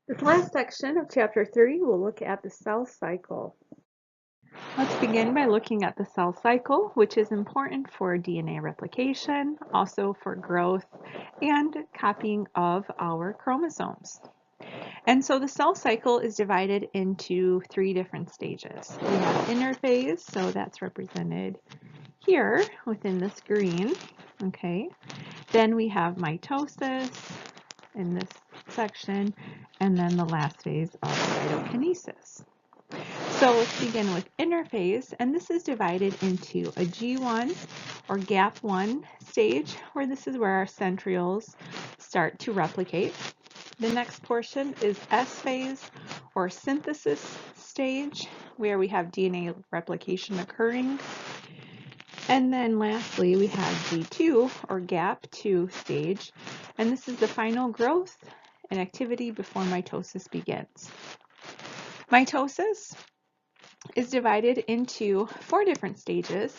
This last section of Chapter 3 will look at the cell cycle. Let's begin by looking at the cell cycle, which is important for DNA replication, also for growth and copying of our chromosomes. And so the cell cycle is divided into three different stages. We have interphase, so that's represented here within this green, okay? Then we have mitosis in this section, and then the last phase of cytokinesis. So let's begin with interphase, and this is divided into a G1 or gap 1 stage, where this is where our centrioles start to replicate. The next portion is S phase or synthesis stage, where we have DNA replication occurring. And then lastly, we have G2 or gap 2 stage, and this is the final growth and activity before mitosis begins. Mitosis is divided into 4 different stages.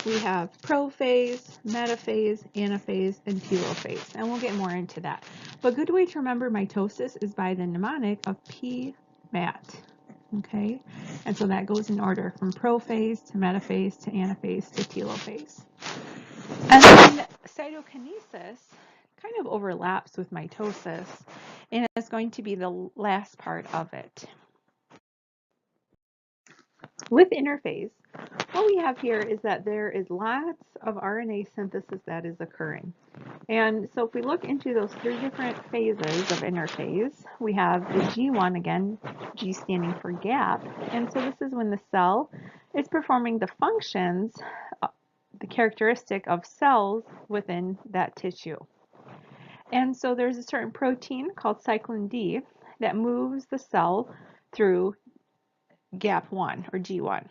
We have prophase, metaphase, anaphase, and telophase, and we'll get more into that. But a good way to remember mitosis is by the mnemonic of PMAT. Okay, and so that goes in order from prophase to metaphase to anaphase to telophase. And then cytokinesis kind of overlaps with mitosis, and it's going to be the last part of it. With interphase, what we have here is that there is lots of RNA synthesis that is occurring. And so if we look into those 3 different phases of interphase, we have the G1, again, G standing for gap. And so this is when the cell is performing the functions, the characteristic of cells within that tissue. And so there's a certain protein called cyclin D that moves the cell through gap 1 or G1.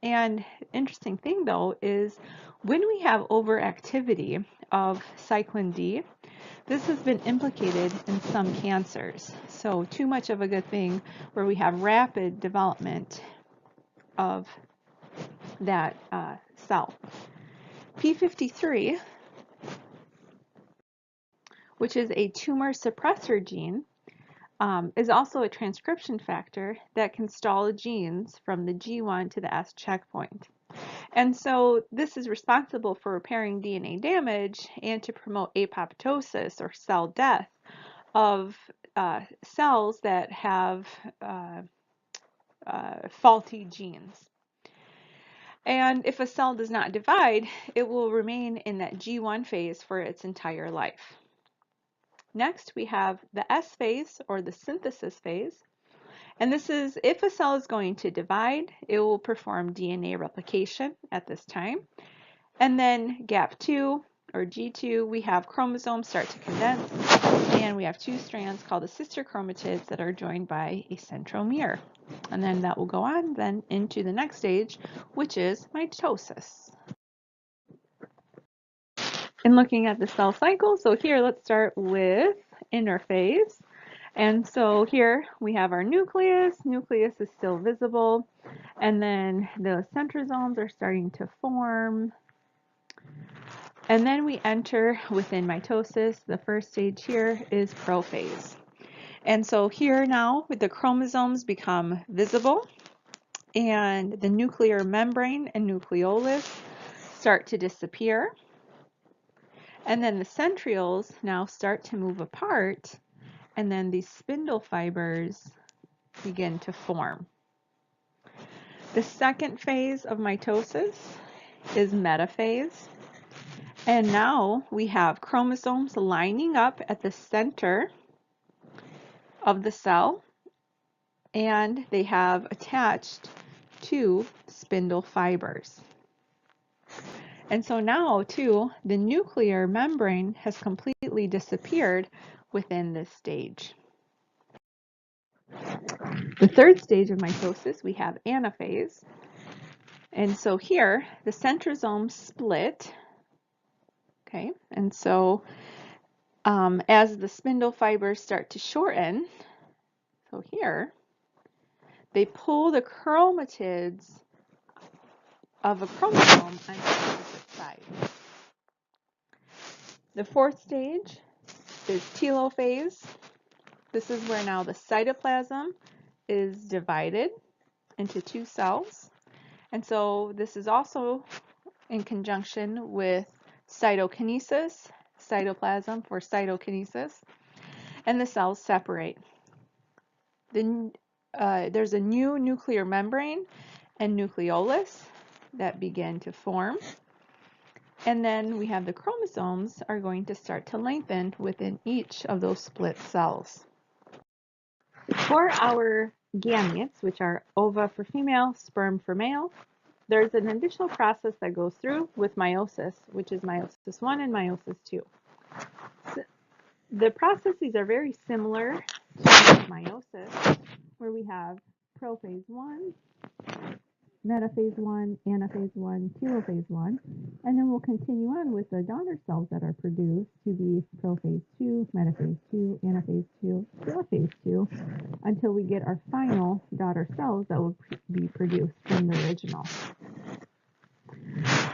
And interesting thing though is when we have overactivity of cyclin D, this has been implicated in some cancers. So too much of a good thing where we have rapid development of that cell. P53, which is a tumor suppressor gene, is also a transcription factor that can stall genes from the G1 to the S checkpoint. And so this is responsible for repairing DNA damage and to promote apoptosis or cell death of cells that have faulty genes. And if a cell does not divide, it will remain in that G1 phase for its entire life. Next, we have the S phase or the synthesis phase. And this is if a cell is going to divide, it will perform DNA replication at this time. And then gap 2 or G2, we have chromosomes start to condense, and we have 2 strands called the sister chromatids that are joined by a centromere. And then that will go on then into the next stage, which is mitosis. In looking at the cell cycle, so here let's start with interphase. And so here we have our nucleus. Nucleus is still visible. And then the centrosomes are starting to form. And then we enter within mitosis. The first stage here is prophase. And so here now the chromosomes become visible, and the nuclear membrane and nucleolus start to disappear. And then the centrioles now start to move apart, and then these spindle fibers begin to form. The second phase of mitosis is metaphase. And now we have chromosomes lining up at the center of the cell, and they have attached 2 spindle fibers. And so now, too, the nuclear membrane has completely disappeared within this stage. The third stage of mitosis, we have anaphase. And so here, the centrosomes split. Okay, and so as the spindle fibers start to shorten, so here, they pull the chromatids of a chromosome on the opposite side. The fourth stage is telophase. This is where now the cytoplasm is divided into two cells. And so this is also in conjunction with cytokinesis, cytoplasm for cytokinesis, and the cells separate. Then there's a new nuclear membrane and nucleolus that begin to form. And then we have the chromosomes are going to start to lengthen within each of those split cells. For our gametes, which are ova for female, sperm for male, there's an additional process that goes through with meiosis, which is meiosis 1 and meiosis 2. So the processes are very similar to meiosis, where we have prophase 1, metaphase 1, anaphase 1, telophase 1, and then we'll continue on with the daughter cells that are produced to be prophase 2, metaphase 2, anaphase 2, telophase 2, until we get our final daughter cells that will be produced from the original.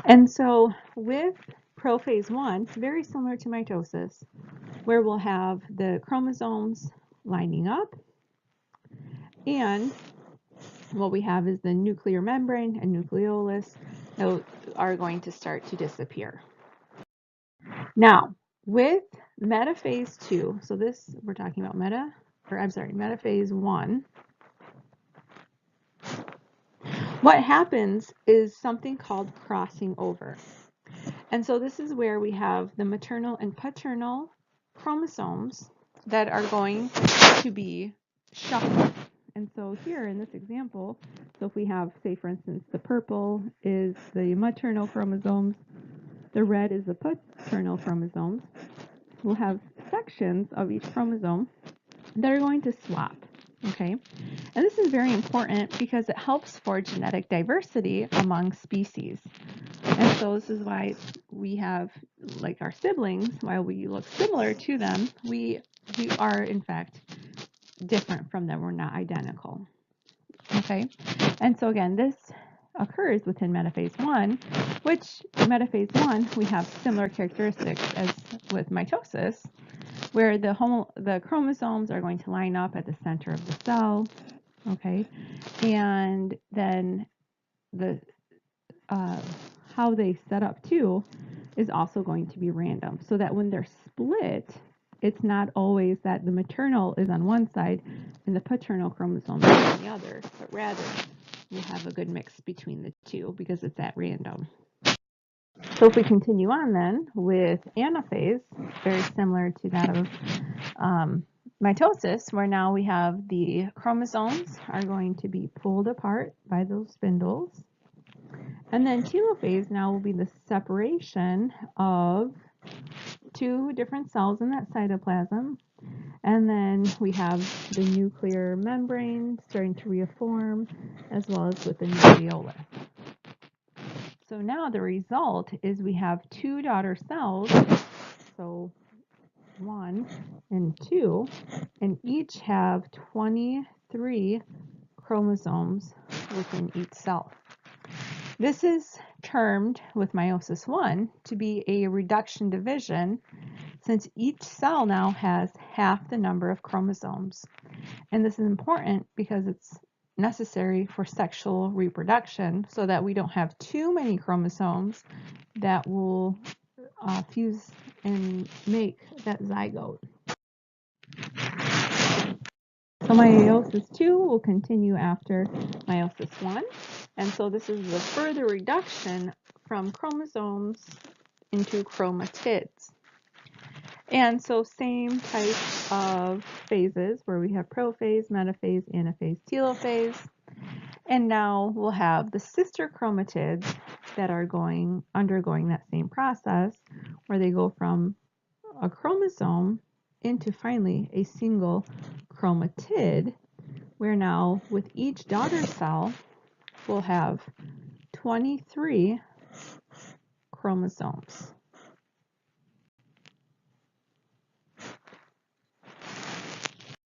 And so with prophase 1, very similar to mitosis, where we'll have the chromosomes lining up, and what we have is the nuclear membrane and nucleolus that are going to start to disappear. Now, with metaphase 2, so this we're talking about metaphase 1, what happens is something called crossing over. And so this is where we have the maternal and paternal chromosomes that are going to be shuffled. And so here in this example, so if we have, say for instance, the purple is the maternal chromosomes, the red is the paternal chromosomes, we'll have sections of each chromosome that are going to swap, okay? And this is very important because it helps for genetic diversity among species. And so this is why we have, like our siblings, while we look similar to them, we are in fact different from them. We're not identical. Okay, and so again, this occurs within metaphase 1, which metaphase 1 we have similar characteristics as with mitosis, where the chromosomes are going to line up at the center of the cell. Okay, and then the how they set up too is also going to be random, so that when they're split, it's not always that the maternal is on one side and the paternal chromosome is on the other, but rather we'll have a good mix between the two because it's at random. So if we continue on then with anaphase, very similar to that of mitosis, where now we have the chromosomes are going to be pulled apart by those spindles. And then telophase now will be the separation of two different cells in that cytoplasm. And then we have the nuclear membrane starting to reform, as well as with the nucleolus. So now the result is we have two daughter cells, so 1 and 2, and each have 23 chromosomes within each cell. This is termed with meiosis 1 to be a reduction division, since each cell now has half the number of chromosomes. And this is important because it's necessary for sexual reproduction, so that we don't have too many chromosomes that will fuse and make that zygote. So meiosis 2 will continue after meiosis 1. And so this is the further reduction from chromosomes into chromatids. And so same type of phases where we have prophase, metaphase, anaphase, telophase. And now we'll have the sister chromatids that are undergoing that same process, where they go from a chromosome into finally a single chromatid, where now with each daughter cell we'll have 23 chromosomes.